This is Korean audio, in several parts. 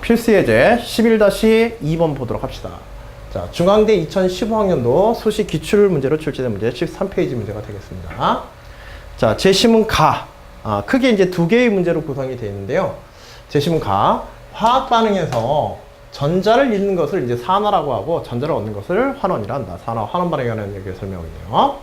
필수 예제 11-2번 보도록 합시다. 자, 중앙대 2015학년도 수시 기출 문제로 출제된 문제 13페이지 문제가 되겠습니다. 자, 제시문 가. 크게 이제 두 개의 문제로 구성이 되어 있는데요. 제시문 가. 화학 반응에서 전자를 잃는 것을 이제 산화라고 하고 전자를 얻는 것을 환원이라 한다. 산화, 환원 반응에 관한 얘기를 설명하고 있네요.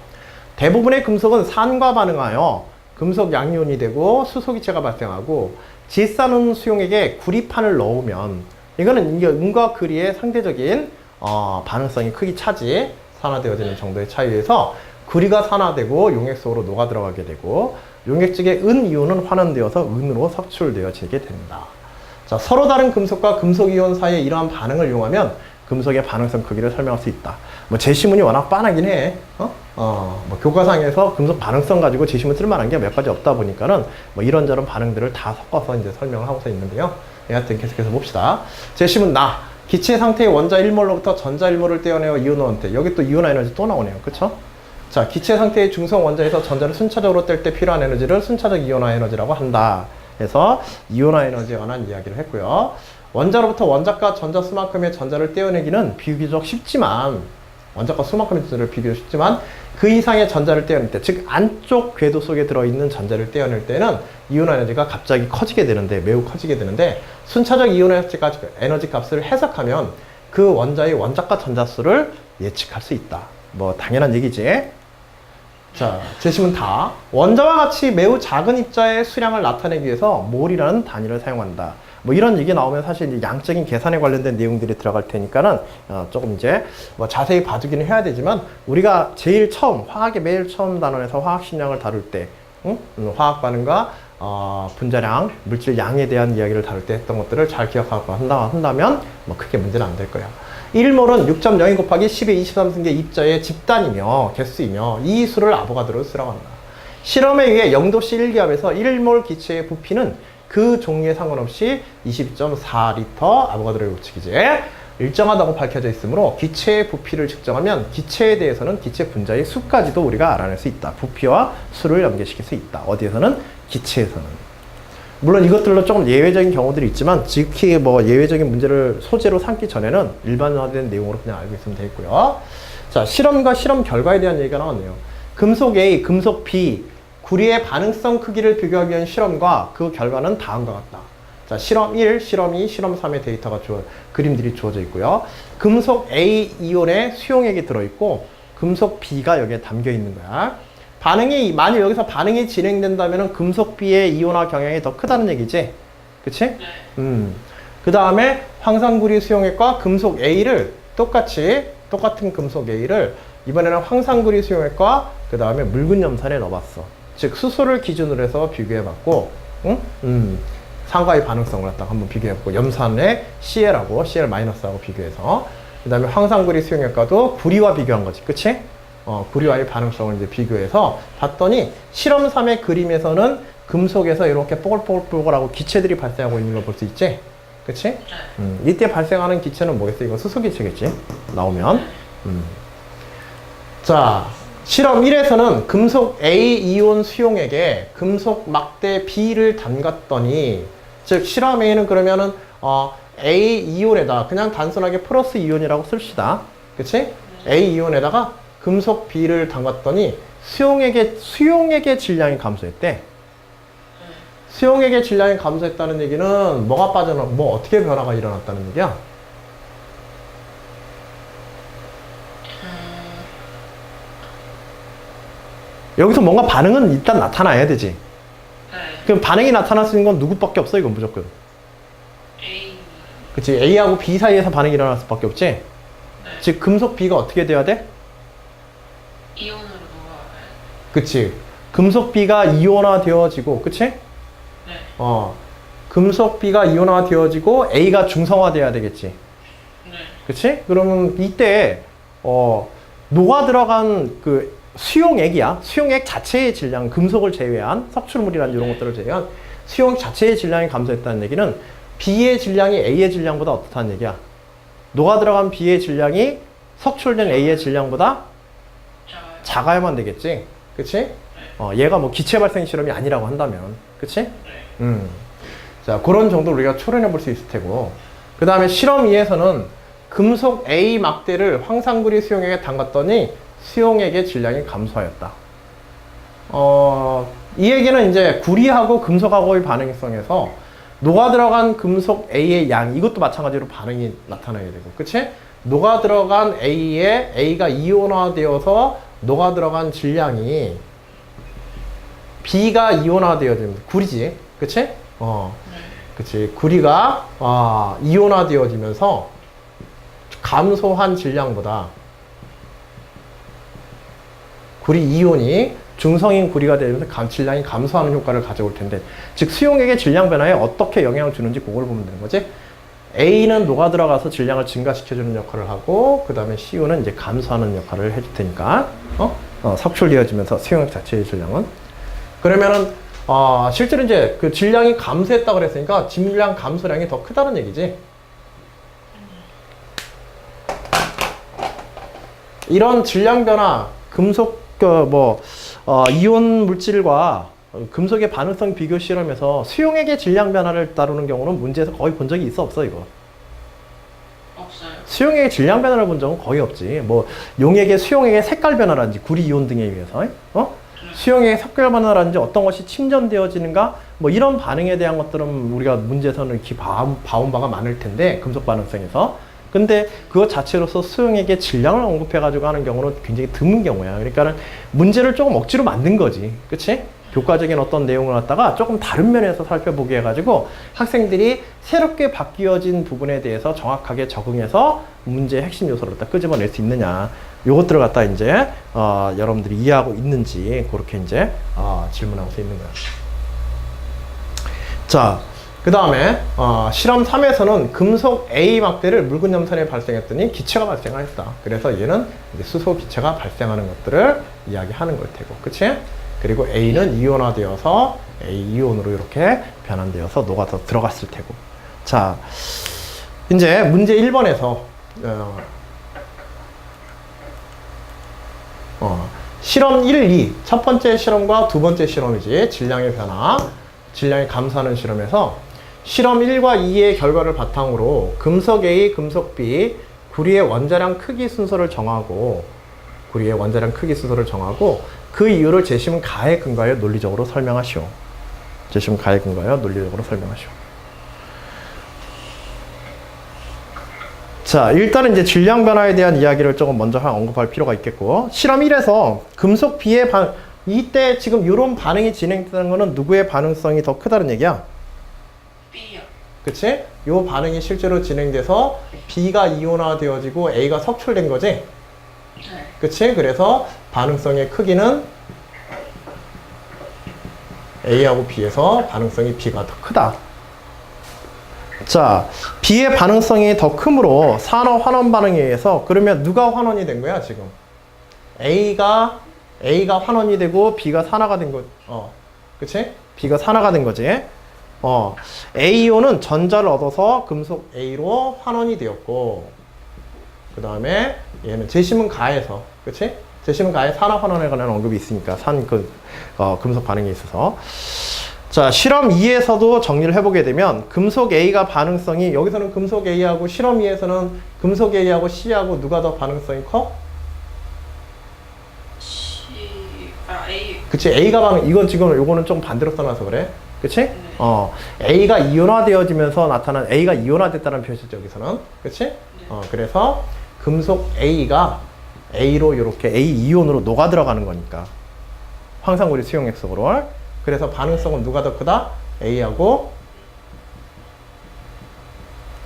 대부분의 금속은 산과 반응하여 금속 양이온이 되고 수소기체가 발생하고 질산은 수용액에 구리판을 넣으면 이거는 이게 음과 그리의 상대적인 반응성이 크기 차지 산화되어지는 정도의 차이에서 구리가 산화되고 용액 속으로 녹아 들어가게 되고 용액 쪽의 은 이온은 환원되어서 은으로 석출되어지게 됩니다. 자, 서로 다른 금속과 금속 이온 사이의 이러한 반응을 이용하면 금속의 반응성 크기를 설명할 수 있다. 뭐 제시문이 워낙 빤하긴 해. 뭐 교과상에서 금속 반응성 가지고 제시문 쓸만한 게 몇 가지 없다 보니까는 뭐 이런저런 반응들을 다 섞어서 이제 설명을 하고서 있는데요. 하여튼 계속해서 봅시다. 제시문 나. 기체 상태의 원자 1몰로부터 전자 1몰을 떼어내어 이온원한테. 여기 또 이온 에너지 또 나오네요. 그쵸? 자, 기체 상태의 중성 원자에서 전자를 순차적으로 뗄 때 필요한 에너지를 순차적 이온화 에너지라고 한다. 그래서 이온화 에너지에 관한 이야기를 했고요. 원자로부터 원자과 전자 수만큼의 전자를 떼어내기는 비교적 쉽지만 원자과 수만큼의 전자를 비교적 쉽지만 그 이상의 전자를 떼어낼 때, 즉 안쪽 궤도 속에 들어있는 전자를 떼어낼 때는 이온화 에너지가 갑자기 커지게 되는데, 매우 커지게 되는데 순차적 이온화 에너지 값을 해석하면 그 원자의 원자과 전자수를 예측할 수 있다. 뭐 당연한 얘기지. 자, 제시문 다. 원자와 같이 매우 작은 입자의 수량을 나타내기 위해서 몰이라는 단위를 사용한다. 뭐 이런 얘기 나오면 사실 이제 양적인 계산에 관련된 내용들이 들어갈 테니까는 조금 이제 뭐 자세히 봐주기는 해야 되지만 우리가 제일 처음 화학의 매일 처음 단원에서 화학 식량을 다룰 때 화학 반응과 분자량, 물질 양에 대한 이야기를 다룰 때 했던 것들을 잘 기억하고 한다면 뭐 크게 문제는 안 될 거야. 1몰은 6.02 곱하기 10의 23승계 입자의 집단이며 개수이며 이 수를 아보가드로로 쓰라고 한다. 실험에 의해 0도씨 1기압에서 1몰 기체의 부피는 그 종류에 상관없이 20.4리터 아보가드로의 법칙이지 일정하다고 밝혀져 있으므로 기체의 부피를 측정하면 기체에 대해서는 기체 분자의 수까지도 우리가 알아낼 수 있다. 부피와 수를 연계시킬 수 있다. 어디에서는? 기체에서는. 물론 이것들로 조금 예외적인 경우들이 있지만 지극히 뭐 예외적인 문제를 소재로 삼기 전에는 일반화된 내용으로 그냥 알고 있으면 되겠고요. 자, 실험과 실험 결과에 대한 얘기가 나왔네요. 금속 A, 금속 B, 구리의 반응성 크기를 비교하기 위한 실험과 그 결과는 다음과 같다. 자, 실험 1, 실험 2, 실험 3의 데이터가 그림들이 주어져 있고요. 금속 A 이온에 수용액이 들어있고 금속 B가 여기에 담겨 있는 거야. 만일 여기서 반응이 진행된다면 금속 B의 이온화 경향이 더 크다는 얘기지? 그치? 그 다음에 황산구리 수용액과 금속 A를 똑같은 금속 A를 이번에는 황산구리 수용액과 그 다음에 묽은 염산에 넣어봤어. 즉 수소를 기준으로 해서 비교해봤고 산과의 반응성을 갖다가 한번 비교해봤고 염산의 Cl하고 Cl-하고 비교해서 그 다음에 황산구리 수용액과도 구리와 비교한 거지. 그치? 구리와의 반응성을 이제 비교해서 봤더니 실험 3의 그림에서는 금속에서 이렇게 뽀글뽀글뽀글하고 기체들이 발생하고 있는 걸 볼 수 있지? 그치? 이때 발생하는 기체는 뭐겠어? 이거 수소기체겠지? 나오면. 자, 실험 1에서는 금속 A 이온 수용액에 금속 막대 B를 담갔더니, 즉 실험 A는 그러면은 A 이온에다 그냥 단순하게 플러스 이온이라고 씁시다. 그치? A 이온에다가 금속 B를 담갔더니 수용액의 질량이 감소했대. 수용액의 질량이 감소했다는 얘기는 뭐 어떻게 변화가 일어났다는 얘기야? 여기서 뭔가 반응은 일단 나타나야 되지. 그럼 반응이 나타날 수 있는 건 누구밖에 없어? 이건 무조건. A. 그치? A하고 B 사이에서 반응이 일어날 수밖에 없지? 네. 즉 금속 B가 어떻게 돼야 돼? 이온으로 녹아가요. 그치? 금속 B가 이온화 되어지고, 그치? 네. 금속 B가 이온화 되어지고 A가 중성화 돼야 되겠지. 네. 그치? 그러면 이때 녹아 들어간 그 수용액이야. 수용액 자체의 질량, 금속을 제외한 석출물이란 이런 것들을 제외한 수용액 자체의 질량이 감소했다는 얘기는 B의 질량이 A의 질량보다 어떻다는 얘기야? 녹아 들어간 B의 질량이 석출된 A의 질량보다 작아야만 되겠지. 그치? 얘가 뭐 기체 발생 실험이 아니라고 한다면. 그치? 자, 그런 정도로 우리가 초래해 볼 수 있을 테고. 그 다음에 실험 2에서는 금속 A 막대를 황산구리 수용액에 담갔더니 수용액의 질량이 감소하였다. 이 얘기는 이제 구리하고 금속하고의 반응성에서 녹아 들어간 금속 A의 양, 이것도 마찬가지로 반응이 나타나게 되고, 그치? 녹아 들어간 A에 A가 이온화되어서 녹아 들어간 질량이 B가 이온화되어지면 구리지, 그치? 그치. 구리가 이온화되어지면서 감소한 질량보다 구리 이온이 중성인 구리가 되면서 질량이 감소하는 효과를 가져올 텐데, 즉 수용액의 질량 변화에 어떻게 영향을 주는지 그걸 보면 되는 거지. A는 녹아 들어가서 질량을 증가시켜주는 역할을 하고, 그 다음에 CU는 이제 감소하는 역할을 해줄 테니까, 석출되어지면서 수용액 자체의 질량은. 그러면은 실제로 이제 그 질량이 감소했다고 그랬으니까 질량 감소량이 더 크다는 얘기지. 이런 질량 변화, 금속 이온 물질과 금속의 반응성 비교 실험에서 수용액의 질량 변화를 다루는 경우는 문제에서 거의 본 적이 있어 없어 이거? 없어요. 수용액의 질량 변화를 본 적은 거의 없지. 뭐 용액의 수용액의 색깔 변화라든지 구리 이온 등에 의해서 수용액의 색깔 변화라든지 어떤 것이 침전되어지는가 뭐 이런 반응에 대한 것들은 우리가 문제에서는 이렇게 봐온 바가 많을 텐데, 금속 반응성에서. 근데 그것 자체로서 수용액의 질량을 언급해가지고 하는 경우는 굉장히 드문 경우야. 그러니까는 문제를 조금 억지로 만든 거지. 그치? 교과적인 어떤 내용을 갖다가 조금 다른 면에서 살펴보게 해가지고 학생들이 새롭게 바뀌어진 부분에 대해서 정확하게 적응해서 문제의 핵심 요소를 갖다 끄집어낼 수 있느냐. 요것들을 갖다 이제, 여러분들이 이해하고 있는지, 그렇게 이제, 질문하고 있는 거야. 자. 그 다음에 실험 3에서는 금속 A 막대를 묽은 염산에 발생했더니 기체가 발생했다. 그래서 얘는 이제 수소 기체가 발생하는 것들을 이야기하는 걸 테고, 그치? 그리고 A는 이온화되어서 A 이온으로 이렇게 변환되어서 녹아서 들어갔을 테고. 자, 이제 문제 1번에서 실험 1, 2, 첫 번째 실험과 두 번째 실험이지, 질량의 변화, 질량이 감소하는 실험에서 실험 1과 2의 결과를 바탕으로 금속 A, 금속 B, 구리의 원자량 크기 순서를 정하고, 그 이유를 재심 가에 근거하여 논리적으로 설명하시오. 재심 가에 근거하여 논리적으로 설명하시오. 자, 일단은 이제 질량 변화에 대한 이야기를 조금 먼저 언급할 필요가 있겠고, 실험 1에서 금속 B의 이때 지금 이런 반응이 진행되는 거는 누구의 반응성이 더 크다는 얘기야? B요. 그치? 요 반응이 실제로 진행돼서 B가 이온화되어지고 A가 석출된 거지? 네. 그치? 그래서 반응성의 크기는 A하고 B에서 반응성이 B가 더 크다. 자, B의 반응성이 더 크므로 산화 환원 반응에 의해서, 그러면 누가 환원이 된 거야 지금? A가 환원이 되고 B가 산화가 된 거, 그치? B가 산화가 된 거지. AO는 전자를 얻어서 금속 A로 환원이 되었고, 그 다음에 얘는 재심은 가에서, 그치? 재심은 가에 산화 환원에 관한 언급이 있으니까, 금속 반응에 있어서. 자, 실험 2에서도 정리를 해보게 되면, 금속 A가 반응성이, 여기서는 금속 A하고 실험 2에서는 금속 A하고 C하고 누가 더 반응성이 커? A. 그치? A가 이건 지금 요거는 좀 반대로 써놔서 그래. 그치? A가 이온화되어지면서 나타난, A가 이온화됐다는 표시죠, 여기서는. 그치? 그래서 금속 A가 A로 이렇게 A 이온으로 녹아 들어가는 거니까. 황산구리 수용액 속으로. 그래서 반응성은 누가 더 크다? A하고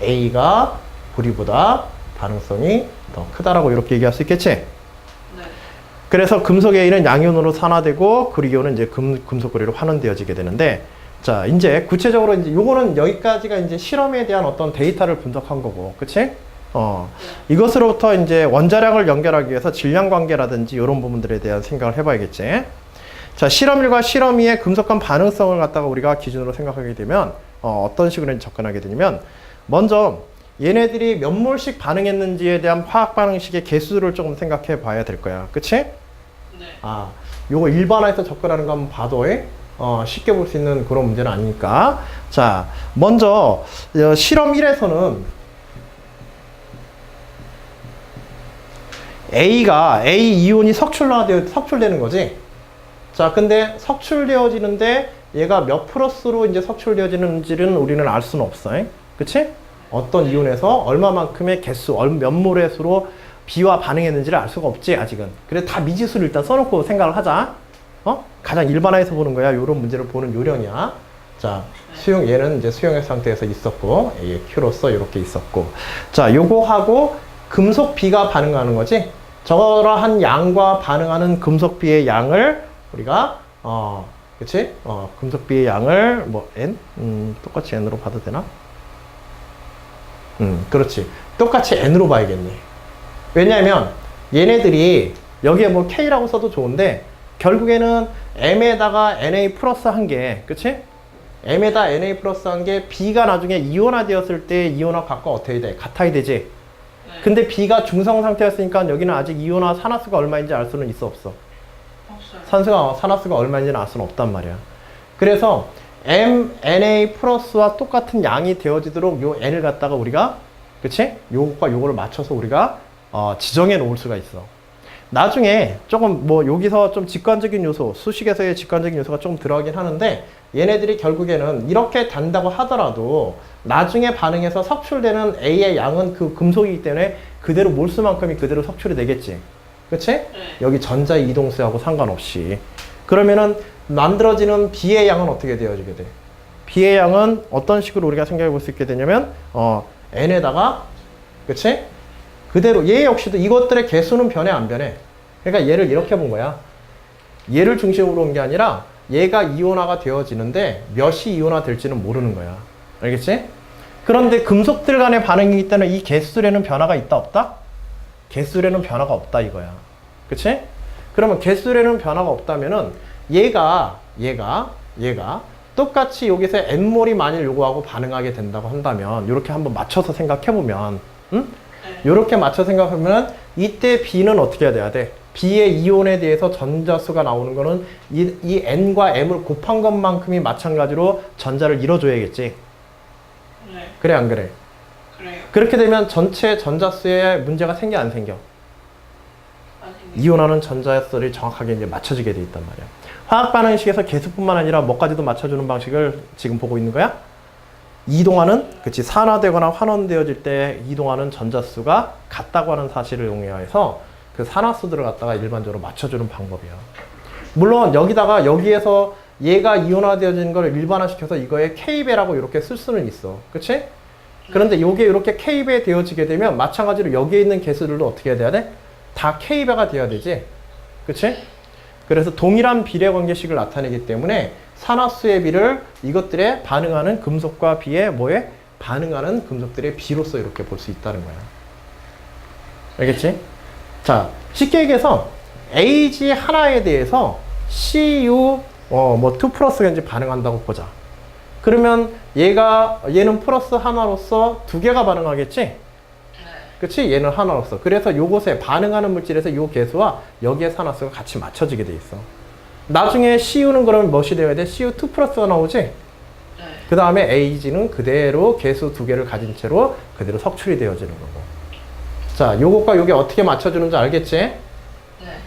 A가 구리보다 반응성이 더 크다라고 이렇게 얘기할 수 있겠지? 네. 그래서 금속 A는 양이온으로 산화되고 구리이온은 이제 금속 구리로 환원되어지게 되는데, 자, 이제 구체적으로 이제 요거는 여기까지가 이제 실험에 대한 어떤 데이터를 분석한 거고, 그치? 이것으로부터 이제 원자량을 연결하기 위해서 질량 관계라든지 이런 부분들에 대한 생각을 해봐야겠지. 자, 실험 1과 실험 2의 금속 간 반응성을 갖다가 우리가 기준으로 생각하게 되면, 어떤 식으로 접근하게 되냐면, 먼저 얘네들이 몇 몰씩 반응했는지에 대한 화학 반응식의 개수를 조금 생각해 봐야 될 거야. 그치? 네. 요거 일반화해서 접근하는 거 한번 봐도, 쉽게 볼 수 있는 그런 문제는 아니니까. 자, 먼저 실험 1에서는 A 이온이 석출되는 거지. 자, 근데 석출되어지는데 얘가 몇 프로스로 이제 석출되어지는지는 우리는 알 수는 없어. 그치? 어떤 이온에서 얼마만큼의 개수, 몇 몰의 수로 B와 반응했는지를 알 수가 없지, 아직은. 그래서 다 미지수를 일단 써놓고 생각을 하자. 가장 일반화해서 보는 거야. 요런 문제를 보는 요령이야. 자, 얘는 이제 수용의 상태에서 있었고, A의 Q로서 이렇게 있었고. 자, 요거하고 금속 B가 반응하는 거지. 저러한 양과 반응하는 금속 B의 양을 우리가, 그치? 금속 B의 양을, N? 똑같이 N으로 봐도 되나? 그렇지. 똑같이 N으로 봐야겠니. 왜냐면, 얘네들이, 여기에 뭐 K라고 써도 좋은데, 결국에는 M에다가 Na 플러스 한 개, 그치? M에다 Na 플러스 한 개, B가 나중에 이온화 되었을 때 이온화 값과 어떻게 돼? 같아야 되지? 근데 B가 중성 상태였으니까 여기는 아직 이온화 산화수가 얼마인지 알 수는 있어, 없어? 없어요. 산화수가 얼마인지는 알 수는 없단 말이야. 그래서 MNA 플러스와 똑같은 양이 되어지도록 요 N을 갖다가 우리가, 그치? 요것과 요거를 맞춰서 우리가 지정해 놓을 수가 있어. 나중에 조금 여기서 좀 직관적인 요소, 수식에서의 직관적인 요소가 좀 들어가긴 하는데 얘네들이 결국에는 이렇게 단다고 하더라도 나중에 반응해서 석출되는 A의 양은 그 금속이기 때문에 그대로 몰수만큼이 그대로 석출이 되겠지. 그치? 여기 전자 이동수하고 상관없이. 그러면은 만들어지는 B의 양은 어떻게 되어지게 돼? B의 양은 어떤 식으로 우리가 생각해 볼 수 있게 되냐면 N에다가, 그치? 그대로 얘 역시도 이것들의 개수는 변해 안 변해? 그러니까 얘를 이렇게 본 거야. 얘를 중심으로 온 게 아니라 얘가 이온화가 되어지는데 몇이 이온화 될지는 모르는 거야. 알겠지? 그런데 금속들 간의 반응이기 때문에 이 개수량에는 변화가 있다 없다? 개수량에는 변화가 없다 이거야. 그치? 그러면 개수량에는 변화가 없다면은 얘가 똑같이 여기서 N몰이 만일 요거하고 반응하게 된다고 한다면 이렇게 한번 맞춰서 생각해보면 이렇게 맞춰 생각하면 이때 B는 어떻게 해야 돼? B의 이온에 대해서 전자수가 나오는 거는 이 N과 M을 곱한 것만큼이 마찬가지로 전자를 잃어줘야겠지. 네. 그래 안 그래? 그래요. 그렇게 되면 전체 전자수에 문제가 생겨 안 생겨? 안 생겨요. 이온화는 전자수를 정확하게 이제 맞춰지게 돼 있단 말이야. 화학 반응식에서 개수뿐만 아니라 뭐까지도 맞춰주는 방식을 지금 보고 있는 거야? 이동하는, 그치, 산화되거나 환원되어질 때 이동하는 전자수가 같다고 하는 사실을 이용해서 그 산화수들을 갖다가 일반적으로 맞춰주는 방법이야. 물론 여기에서 얘가 이온화되어지는 걸 일반화시켜서 이거에 K배라고 이렇게 쓸 수는 있어. 그치? 그런데 이게 이렇게 K배 되어지게 되면 마찬가지로 여기에 있는 개수들도 어떻게 해야 돼? 다 K배가 돼야 되지. 그치? 그래서 동일한 비례 관계식을 나타내기 때문에 산화수의 비를 이것들에 반응하는 금속과 비의 반응하는 금속들의 비로서 이렇게 볼 수 있다는 거야. 알겠지? 자, 쉽게 얘기해서 AG 하나에 대해서 CU 2 플러스가 이제 반응한다고 보자. 그러면 얘는 플러스 하나로서 두 개가 반응하겠지? 그치? 얘는 하나로서. 그래서 요것에 반응하는 물질에서 요 개수와 여기에 산화수가 같이 맞춰지게 돼 있어. 나중에 CU는 그러면 무엇이 되어야 돼? CU2 플러스가 나오지? 그 다음에 AG는 그대로 개수 두 개를 가진 채로 그대로 석출이 되어지는 거고. 자, 요것과 요게 어떻게 맞춰주는지 알겠지? 네.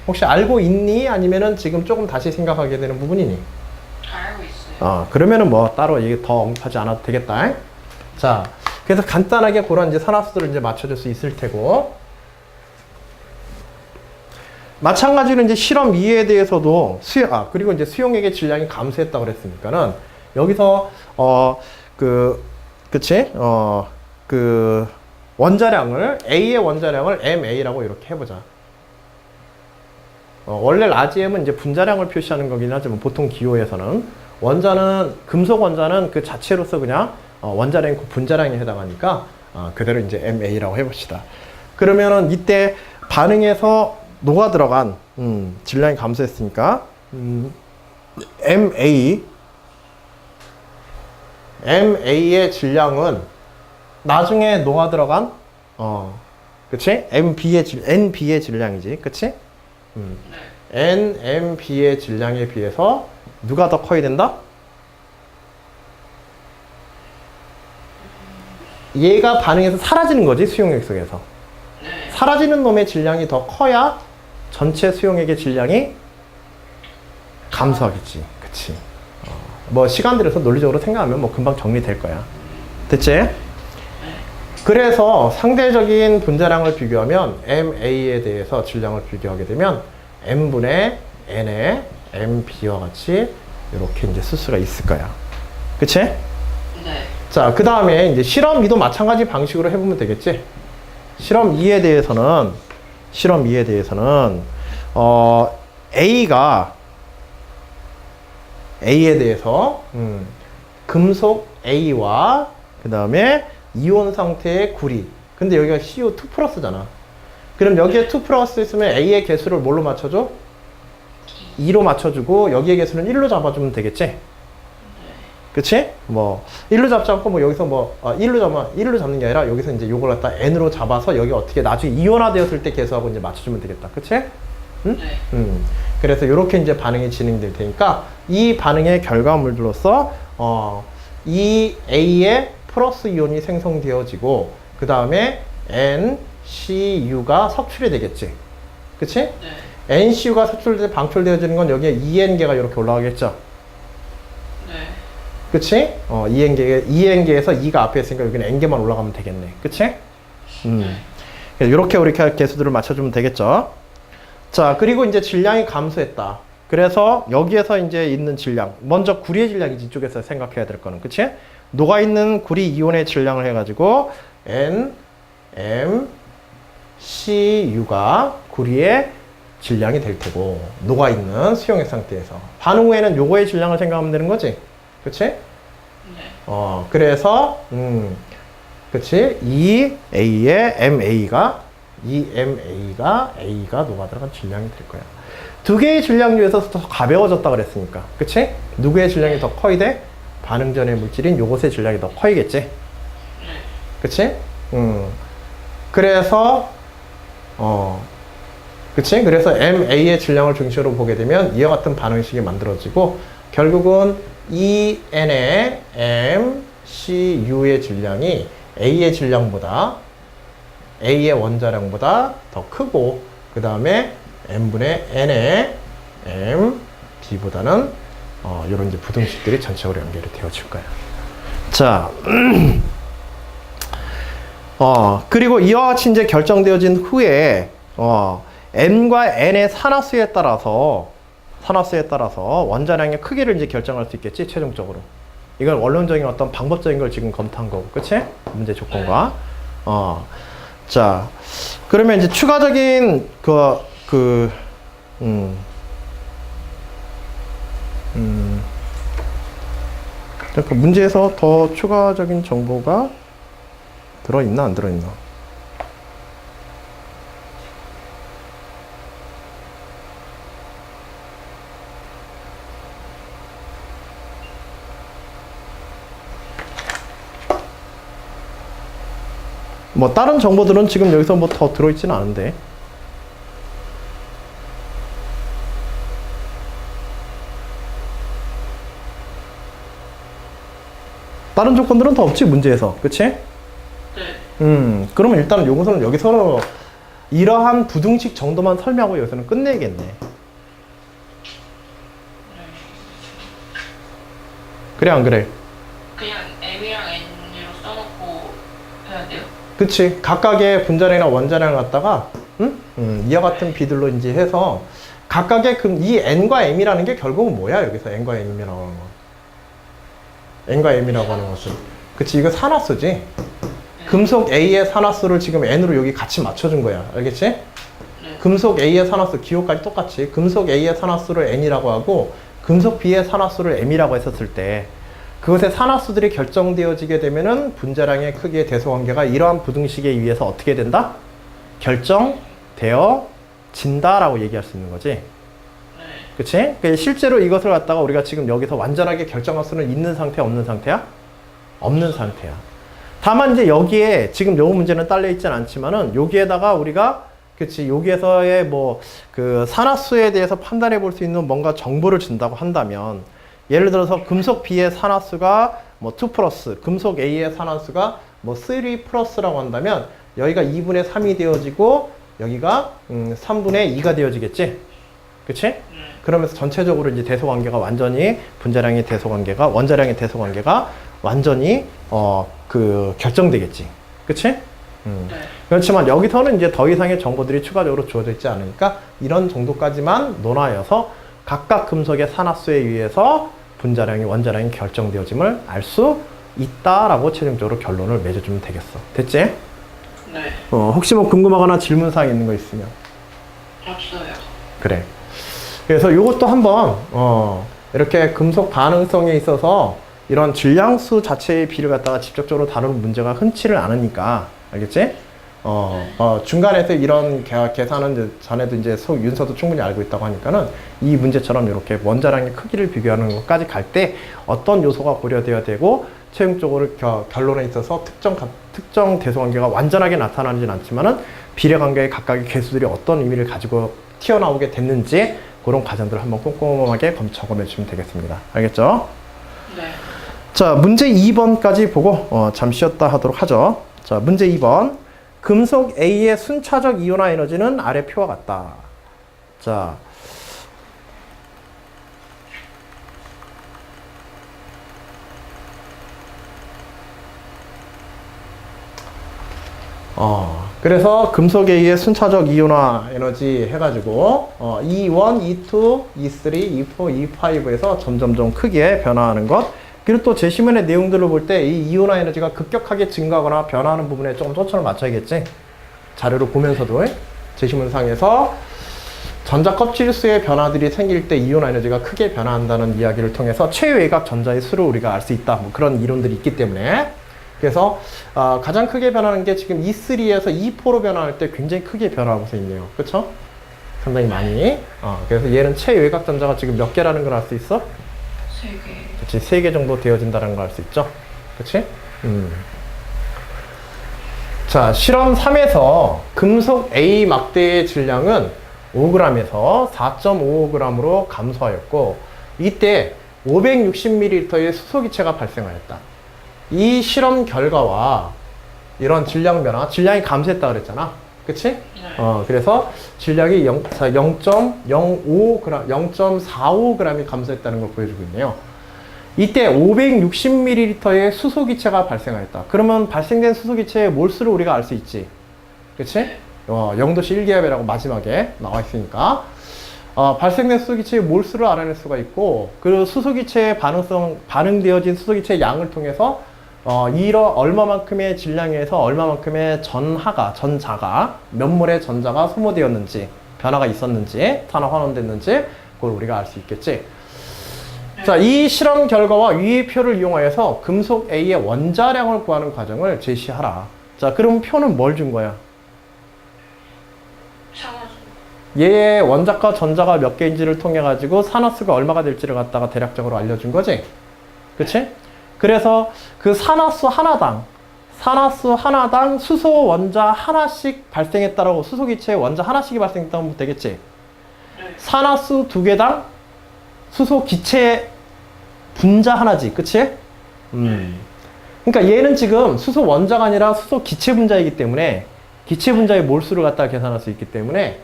혹시 알고 있니? 아니면은 지금 조금 다시 생각하게 되는 부분이니? 알고 있어요. 그러면은 따로 얘기 더 언급하지 않아도 되겠다. 자, 그래서 간단하게 그런 이제 산화수들을 이제 맞춰줄 수 있을 테고. 마찬가지로 이제 실험 2에 대해서도 그리고 이제 수용액의 질량이 감소했다고 그랬으니까는 여기서 원자량을 A의 원자량을 MA라고 이렇게 해보자. 원래 라지 M은 이제 분자량을 표시하는 거긴 하지만 보통 기호에서는 금속 원자는 그 자체로서 그냥 원자량이 분자량에 해당하니까 그대로 이제 MA라고 해봅시다. 그러면은 이때 반응에서 녹아 들어간 질량이 감소했으니까 MA의 질량은 나중에 녹아 들어간 그치? NB의 질량이지, 그치? NMB의 질량에 비해서 누가 더 커야 된다? 얘가 반응해서 사라지는 거지, 수용액 속에서. 네. 사라지는 놈의 질량이 더 커야 전체 수용액의 질량이 감소하겠지. 그치. 뭐 시간 들여서 논리적으로 생각하면 뭐 금방 정리될 거야. 됐지? 그래서 상대적인 분자량을 비교하면 MA에 대해서 질량을 비교하게 되면 M분의 N의 MB와 같이 이렇게 이제 쓸 수가 있을 거야. 그치? 네. 자, 그 다음에 이제 실험 2도 마찬가지 방식으로 해보면 되겠지? 실험 2에 대해서는, A에 대해서, 금속 A와 그 다음에 이온 상태의 구리. 근데 여기가 CO2 플러스잖아. 그럼 여기에 2 플러스 있으면 A의 개수를 뭘로 맞춰줘? 2로 맞춰주고 여기의 개수는 1로 잡아주면 되겠지? 그치? 뭐 1로 잡지 않고 뭐 여기서 뭐 1로 잡는 게 아니라 여기서 이제 요걸 갖다 N으로 잡아서 여기 어떻게 나중에 이온화되었을 때 개수하고 이제 맞춰주면 되겠다. 그치? 응? 네. 그래서 이렇게 이제 반응이 진행될 테니까 이 반응의 결과물로서 이 A의 플러스 이온이 생성되어지고 그 다음에 NCU가 섭출이 되겠지. 그치? 네. NCU가 방출되어지는 건 여기에 EN계가 이렇게 올라가겠죠. 네. 그치? EN계에서 E가 앞에 있으니까 여기는 N계만 올라가면 되겠네. 그치? 이렇게 우리 개수들을 맞춰주면 되겠죠. 자, 그리고 이제 질량이 감소했다. 그래서 여기에서 이제 있는 질량, 먼저 구리의 질량이지, 이쪽에서 생각해야 될 거는. 그치? 녹아있는 구리 이온의 질량을 해가지고 NMCU가 구리의 질량이 될 테고, 녹아있는 수용액 상태에서. 반응 후에는 요거의 질량을 생각하면 되는 거지? 그치? 네. 그래서, 그치? EA의 MA가 A가 녹아 들어간 질량이 될 거야. 두 개의 질량 중에서 더 가벼워졌다 그랬으니까. 그치? 누구의 질량이 더 커야 돼? 반응 전의 물질인 요것의 질량이 더 커야겠지? 그치? 그래서, 그치? 그래서 MA의 질량을 중심으로 보게 되면 이와 같은 반응식이 만들어지고, 결국은 EN의 MCU의 질량이 A의 질량보다, A의 원자량보다 더 크고, 그 다음에 M분의 N의 MB보다는 이런 이제 부등식들이 전체적으로 연결이 되어질 거야. 자, 그리고 이와 같이 이제 결정되어진 후에, N과 N의 산화수에 따라서 원자량의 크기를 이제 결정할 수 있겠지, 최종적으로. 이건 원론적인 어떤 방법적인 걸 지금 검토한 거고, 그치? 문제 조건과. 자, 그러면 이제 추가적인 잠깐 문제에서 더 추가적인 정보가 들어있나 안 들어있나? 뭐 다른 정보들은 지금 여기서 뭐 더 들어있지는 않은데. 다른 조건들은 더 없지, 문제에서. 그치? 네. 그러면 일단은 요것은 여기서 이러한 부등식 정도만 설명하고 여기서는 끝내겠네. 그래, 안 그래? 그냥 M이랑 N으로 써놓고 해야 돼요? 그치. 각각의 분자량이나 원자량을 갖다가, 이와 같은 비들로 이제 해서, 각각의 이 N과 M이라는 게 결국은 뭐야, 여기서 N과 M이라고 하는 거. N과 M이라고 하는 것은. 그치, 이거 산화수지. 금속 A의 산화수를 지금 N으로 여기 같이 맞춰준 거야. 알겠지? 네. 금속 A의 산화수, 기호까지 똑같이. 금속 A의 산화수를 N이라고 하고, 금속 B의 산화수를 M이라고 했었을 때, 그것의 산화수들이 결정되어지게 되면은 분자량의 크기의 대소관계가 이러한 부등식에 의해서 어떻게 된다? 결정되어진다라고 얘기할 수 있는 거지. 그치? 실제로 이것을 갖다가 우리가 지금 여기서 완전하게 결정할 수는 있는 상태야, 없는 상태야? 없는 상태야. 다만 이제 여기에 지금 요 문제는 딸려 있진 않지만은 여기에다가 우리가 그치. 여기에서의 뭐 그 산화수에 대해서 판단해 볼 수 있는 뭔가 정보를 준다고 한다면, 예를 들어서 금속 B의 산화수가 뭐 2 플러스, 금속 A의 산화수가 뭐 3 플러스라고 한다면, 여기가 2분의 3이 되어지고 여기가 3분의 2가 되어지겠지. 그치? 그러면서 전체적으로 이제 대소 관계가 완전히, 분자량의 대소 관계가, 원자량의 대소 관계가 완전히 그 결정되겠지. 그치? 네. 그렇지만 여기서는 이제 더 이상의 정보들이 추가적으로 주어져 있지 않으니까 이런 정도까지만 논하여서 각각 금속의 산화수에 의해서 분자량이, 원자량이 결정되어짐을 알 수 있다라고 최종적으로 결론을 맺어주면 되겠어. 됐지? 네. 혹시 뭐 궁금하거나 질문사항 있는 거 있으면. 없어요. 그래. 그래서 이것도 한번 이렇게 금속 반응성에 있어서 이런 질량수 자체의 비를 갖다가 직접적으로 다루는 문제가 흔치를 않으니까, 알겠지? 중간에서 이런 계산은 이제 전에도 이제 윤서도 충분히 알고 있다고 하니까는 이 문제처럼 이렇게 원자량의 크기를 비교하는 것까지 갈 때 어떤 요소가 고려되어야 되고, 최종적으로 결론에 있어서 특정 대소 관계가 완전하게 나타나지는 않지만은 비례 관계의 각각의 개수들이 어떤 의미를 가지고 튀어나오게 됐는지, 그런 과정들을 한번 꼼꼼하게 점검해 주시면 되겠습니다. 알겠죠? 네. 자, 문제 2번까지 보고 잠시 쉬었다 하도록 하죠. 자, 문제 2번. 금속 A의 순차적 이온화 에너지는 아래 표와 같다. 자, 그래서 금속 A의 순차적 이온화 에너지 해가지고 E1, E2, E3, E4, E5에서 점점점 크게 변화하는 것. 그리고 또 제시문의 내용들을 볼 때 이 이온화 에너지가 급격하게 증가하거나 변화하는 부분에 조금 초점을 맞춰야겠지. 자료를 보면서도 제시문상에서 전자 껍질수의 변화들이 생길 때 이온화 에너지가 크게 변화한다는 이야기를 통해서 최외곽 전자의 수를 우리가 알 수 있다. 뭐 그런 이론들이 있기 때문에. 그래서 가장 크게 변하는 게 지금 E3에서 E4로 변화할 때 굉장히 크게 변화하고 있네요. 그렇죠? 상당히 많이. 그래서 얘는 최외곽 전자가 지금 몇 개라는 걸 알 수 있어? 3개. 그치, 3개 정도 되어진다는 걸 알 수 있죠? 그치? 자, 실험 3에서 금속 A 막대의 질량은 5g에서 4.55g으로 감소하였고, 이때 560ml의 수소기체가 발생하였다. 이 실험 결과와 이런 질량 변화, 질량이 감소했다 그랬잖아. 그치? 네. 그래서 질량이 0.45g이 감소했다는 걸 보여주고 있네요. 이때 560ml의 수소기체가 발생하였다. 그러면 발생된 수소기체의 몰수를 우리가 알 수 있지. 그치? 0도씨 1기압이라고 마지막에 나와 있으니까. 발생된 수소기체의 몰수를 알아낼 수가 있고, 그리고 수소기체의 반응되어진 수소기체의 양을 통해서 얼마만큼의 질량에서 얼마만큼의 전자가, 몇 몰의 전자가 소모되었는지, 변화가 있었는지, 산화 환원됐는지, 그걸 우리가 알 수 있겠지. 자, 이 실험 결과와 위의 표를 이용하여서 금속 A의 원자량을 구하는 과정을 제시하라. 자, 그럼 표는 뭘 준 거야? 산화수. 얘의 원자과 전자가 몇 개인지를 통해 가지고 산화수가 얼마가 될지를 갖다가 대략적으로 알려준 거지? 그치? 그래서 그 산화수 하나당 수소 원자 하나씩 발생했다라고, 수소기체에 원자 하나씩이 발생했다고 보면 되겠지? 네. 산화수 2개당 수소기체 분자 하나지, 그치? 그러니까 얘는 지금 수소 원자가 아니라 수소 기체 분자이기 때문에 기체 분자의 몰수를 갖다가 계산할 수 있기 때문에,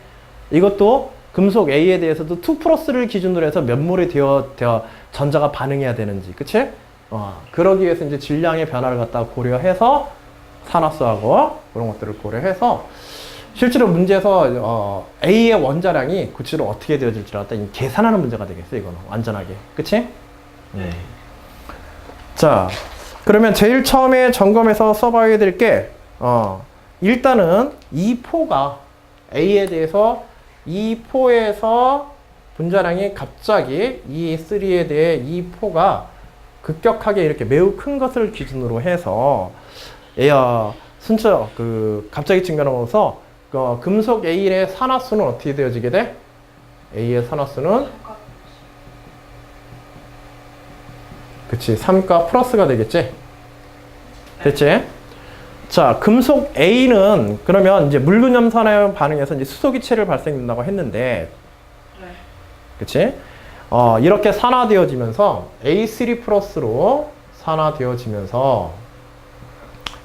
이것도 금속 A에 대해서도 2 플러스를 기준으로 해서 몇 몰이 전자가 반응해야 되는지, 그치? 그러기 위해서 이제 질량의 변화를 갖다가 고려해서 산화수하고 그런 것들을 고려해서 실제로 문제에서 A의 원자량이 구체로 어떻게 되어질지를 갖다 계산하는 문제가 되겠어, 이거는 완전하게, 그치? 네. 자, 그러면 제일 처음에 점검해서 써봐야 될 게 일단은 이 포가 A에 대해서 이 포에서 분자량이 갑자기 E3에 대해 이 포가 급격하게 이렇게 매우 큰 것을 기준으로 해서 갑자기 증가하면서 금속 A의 산화수는 어떻게 되어지게 돼? A의 산화수는 그치, 3가 플러스가 되겠지? 됐지? 자, 금속 A는 그러면 이제 묽은 염산화염 반응에서 이제 수소기체를 발생된다고 했는데, 네. 그치? 이렇게 산화되어지면서 A3 플러스로 산화되어지면서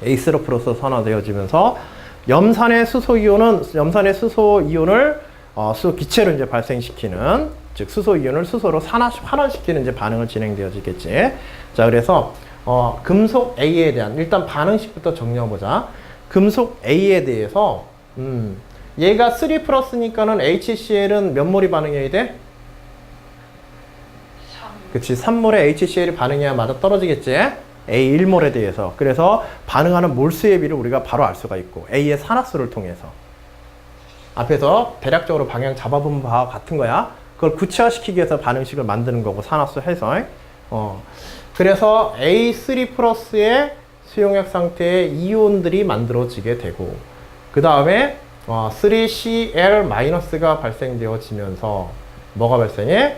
A3 플러스 산화되어지면서 염산의 수소 이온을 수소 기체로 이제 발생시키는, 즉 수소 이온을 수소로 환원시키는 이제 반응을 진행되어지겠지. 자, 그래서 금속 A에 대한 일단 반응식부터 정리해보자. 금속 A에 대해서 얘가 3 플러스니까는 HCl은 몇 몰이 반응해야 돼? 3. 그치, 3몰의 HCl이 반응해야 맞아 떨어지겠지? A 1몰에 대해서. 그래서 반응하는 몰수의 비를 우리가 바로 알 수가 있고, A의 산화수를 통해서. 앞에서 대략적으로 방향 잡아본 바와 같은 거야. 그걸 구체화시키기 위해서 반응식을 만드는 거고, 산화수 해서. 그래서 A3 플러스의 수용액 상태의 이온들이 만들어지게 되고, 그 다음에 3Cl-가 발생되어지면서 뭐가 발생해?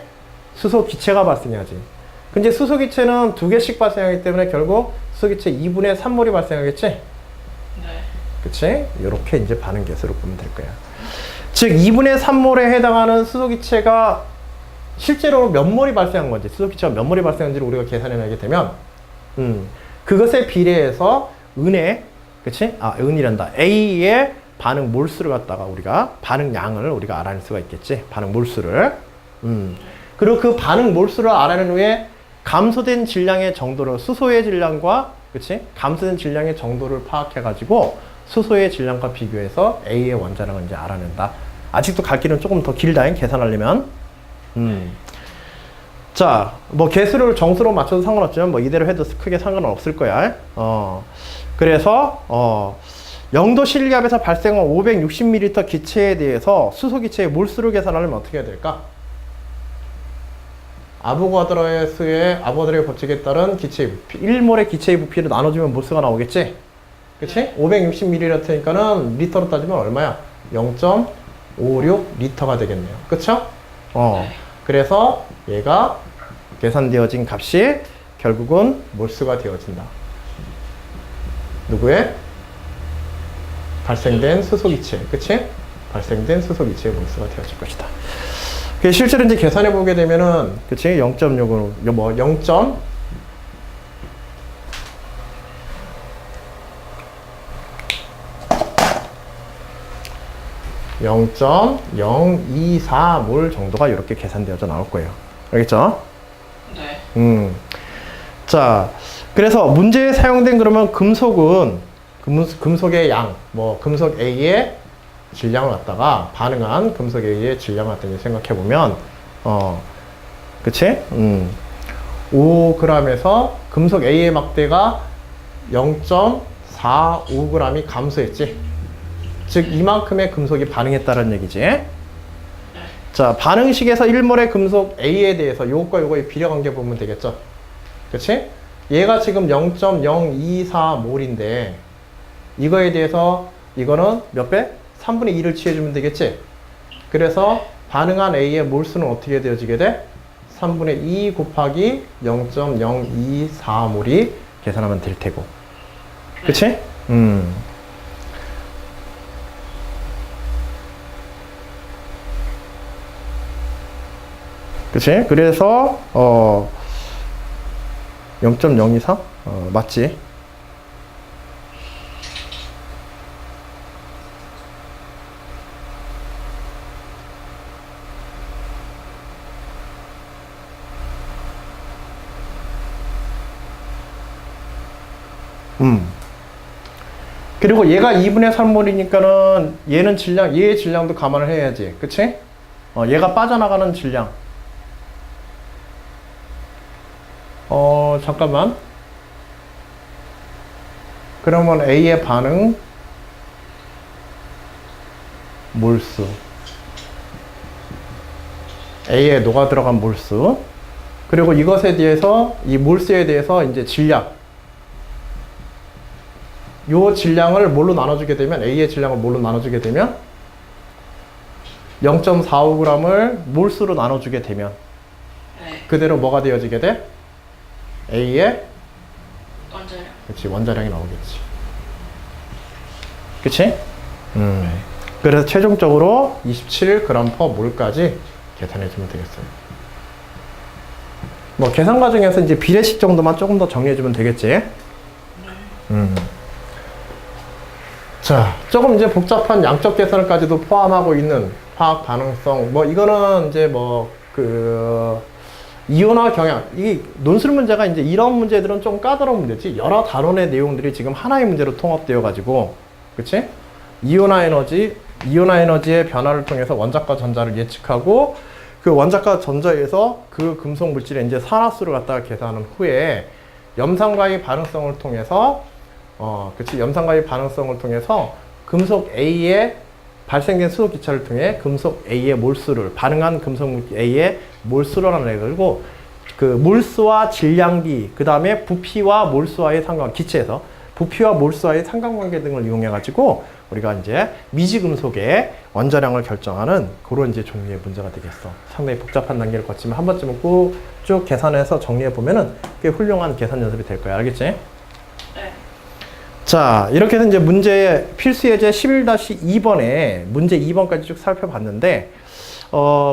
수소 기체가 발생하지. 근데 수소 기체는 2개씩 발생하기 때문에 결국 수소 기체 2분의 3몰이 발생하겠지? 네. 그치? 이렇게 이제 반응 개수를 보면 될 거야. 즉 2분의 3몰에 해당하는 수소 기체가 실제로 몇 몰이 발생한 건지, 수소 기체가 몇 몰이 발생한지를 우리가 계산해내게 되면 그것에 비례해서 그치? 은이란다. A의 반응 몰수를 갖다가 우리가 반응 양을 우리가 알아낼 수가 있겠지. 반응 몰수를. 그리고 그 반응 몰수를 알아낸 후에 감소된 질량의 정도를, 수소의 질량과, 그치? 감소된 질량의 정도를 파악해가지고 수소의 질량과 비교해서 A의 원자량을 이제 알아낸다. 아직도 갈 길은 조금 더 길다, 계산하려면. 자, 뭐 개수를 정수로 맞춰도 상관없지만 뭐 이대로 해도 크게 상관은 없을 거야. 그래서 0도 실리압에서 발생한 560ml 기체에 대해서 수소 기체의 몰수를 계산하려면 어떻게 해야 될까? 아보가드로의 수의 아보가드로의 법칙에 따른 기체의 부피, 1몰의 기체의 부피를 나눠주면 몰수가 나오겠지? 그치? 560ml니까는 리터로 따지면 얼마야? 0.56리터가 되겠네요. 그쵸? 그래서 얘가 계산되어진 값이 결국은 몰수가 되어진다. 누구의? 발생된 수소기체. 그치? 발생된 수소기체의 몰수가 되어질 것이다. 실제로 이제 계산해 보게 되면은, 그치? 0.6으로, 0.024몰 정도가 이렇게 계산되어져 나올 거예요. 알겠죠? 네. 자, 그래서 문제에 사용된 그러면 금속은, 금속의 양, 금속 A의 질량을 갖다가 반응한 금속 A의 질량을 갖다가 생각해 보면, 그치? 5g에서 금속 A의 막대가 0.45g이 감소했지. 즉, 이만큼의 금속이 반응했다는 얘기지. 자, 반응식에서 1몰의 금속 A에 대해서 요것과 요거의 비례관계 보면 되겠죠. 그치? 얘가 지금 0.024몰인데, 이거에 대해서 이거는 몇 배? 3분의 2를 취해주면 되겠지? 그래서 반응한 A의 몰수는 어떻게 되어지게 돼? 3분의 2 곱하기 0.024몰이 계산하면 될 테고. 그치? 그치? 그래서 0.024? 맞지? 그리고 얘가 2분의 3몰이니까는 얘는 질량, 얘의 질량도 감안을 해야지. 그치? 얘가 빠져나가는 질량. 잠깐만. 그러면 A의 반응 몰수, A에 녹아 들어간 몰수, 그리고 이것에 대해서 이 몰수에 대해서 이제 질량, 요 질량을 뭘로 나눠주게 되면, A의 질량을 뭘로 나눠주게 되면 0.45g을 몰수로 나눠주게 되면 그대로 뭐가 되어지게 돼? A의 원자량. 그렇지, 원자량이 나오겠지. 그치? 그래서 최종적으로 27g/몰까지 계산해주면 되겠어요. 뭐 계산 과정에서 이제 비례식 정도만 조금 더 정리해주면 되겠지? 자, 조금 이제 복잡한 양적 계산까지도 포함하고 있는 화학 반응성, 뭐 이거는 이제 뭐 이온화 경향, 이 논술 문제가 이제 이런 문제들은 좀 까다로운 문제지. 여러 단원의 내용들이 지금 하나의 문제로 통합되어 가지고, 그치? 이온화 에너지의 변화를 통해서 원자과 전자를 예측하고, 그 원자과 전자에서 그 금속 물질의 이제 산화수를 갖다가 계산한 후에 염산과의 반응성을 통해서 염산과의 반응성을 통해서 금속 A의 발생된 수소 기차를 통해 금속 A의 몰수를, 반응한 금속 A의 몰수를 하내고, 그 몰수와 질량비, 그 다음에 부피와 몰수와의 기체에서 부피와 몰수와의 상관관계 등을 이용해가지고 우리가 이제 미지금속의 원자량을 결정하는 그런 이제 종류의 문제가 되겠어. 상당히 복잡한 단계를 거치면 한 번쯤은 꼭 쭉 계산해서 정리해보면은 꽤 훌륭한 계산 연습이 될 거야. 알겠지? 네. 자, 이렇게 해서 이제 문제 필수 예제 11-2번에 문제 2번까지 쭉 살펴봤는데,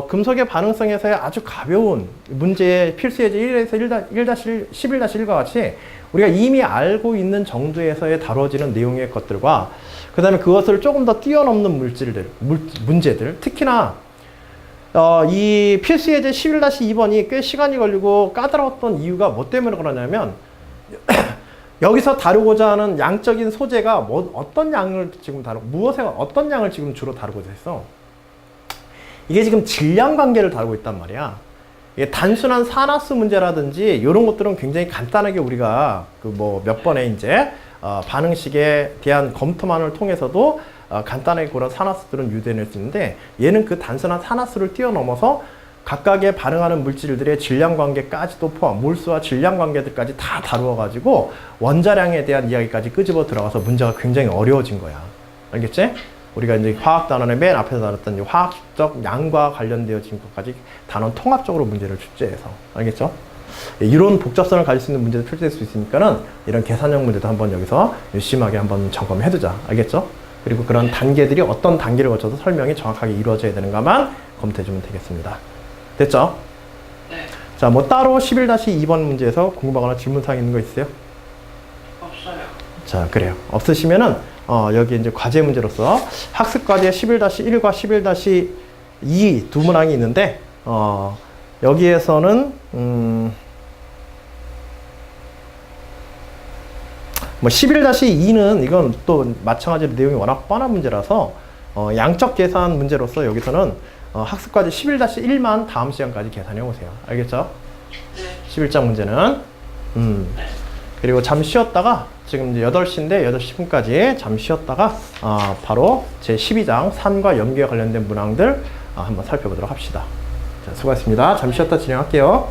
금속의 반응성에서의 아주 가벼운 문제의 필수 예제 1에서 11-1과 같이 우리가 이미 알고 있는 정도에서의 다뤄지는 내용의 것들과 그 다음에 그것을 조금 더 뛰어넘는 문제들, 특히나 이 필수 예제 11-2번이 꽤 시간이 걸리고 까다로웠던 이유가 뭐 때문에 그러냐면 여기서 다루고자 하는 양적인 소재가 어떤 양을 지금 어떤 양을 지금 주로 다루고자 했어. 이게 지금 질량 관계를 다루고 있단 말이야. 이게 단순한 산화수 문제라든지 이런 것들은 굉장히 간단하게 우리가 그 뭐 몇 번의 이제 반응식에 대한 검토만을 통해서도 간단하게 그런 산화수들은 유도해낼 수 있는데, 얘는 그 단순한 산화수를 뛰어넘어서 각각의 반응하는 물질들의 질량 관계까지도 포함, 몰수와 질량 관계들까지 다 다루어가지고 원자량에 대한 이야기까지 끄집어 들어가서 문제가 굉장히 어려워진 거야. 알겠지? 우리가 이제 화학 단원의 맨 앞에서 다뤘던 화학적 양과 관련되어진 것까지 단원 통합적으로 문제를 출제해서. 알겠죠? 이런 복잡성을 가질 수 있는 문제도 출제될 수 있으니까는 이런 계산형 문제도 한번 여기서 심하게 한번 점검해두자. 알겠죠? 그리고 그런 단계들이 어떤 단계를 거쳐서 설명이 정확하게 이루어져야 되는가만 검토해주면 되겠습니다. 됐죠? 네. 자, 뭐 따로 11-2번 문제에서 궁금하거나 질문사항 있는 거 있어요? 없어요. 자, 그래요. 없으시면은 여기 이제 과제 문제로서 학습 과제 11-1과 11-2 두 문항이 있는데 여기에서는 뭐 11-2는 이건 또 마찬가지로 내용이 워낙 뻔한 문제라서 양적 계산 문제로서 여기서는 학습 과제 11-1만 다음 시간까지 계산해 오세요. 알겠죠? 네. 11장 문제는 그리고 잠시 쉬었다가 지금 이제 8시인데 8시 10분까지 잠시 쉬었다가 바로 제 12장 산과 염기에 관련된 문항들 한번 살펴보도록 합시다. 자, 수고하셨습니다. 잠시 쉬었다 진행할게요.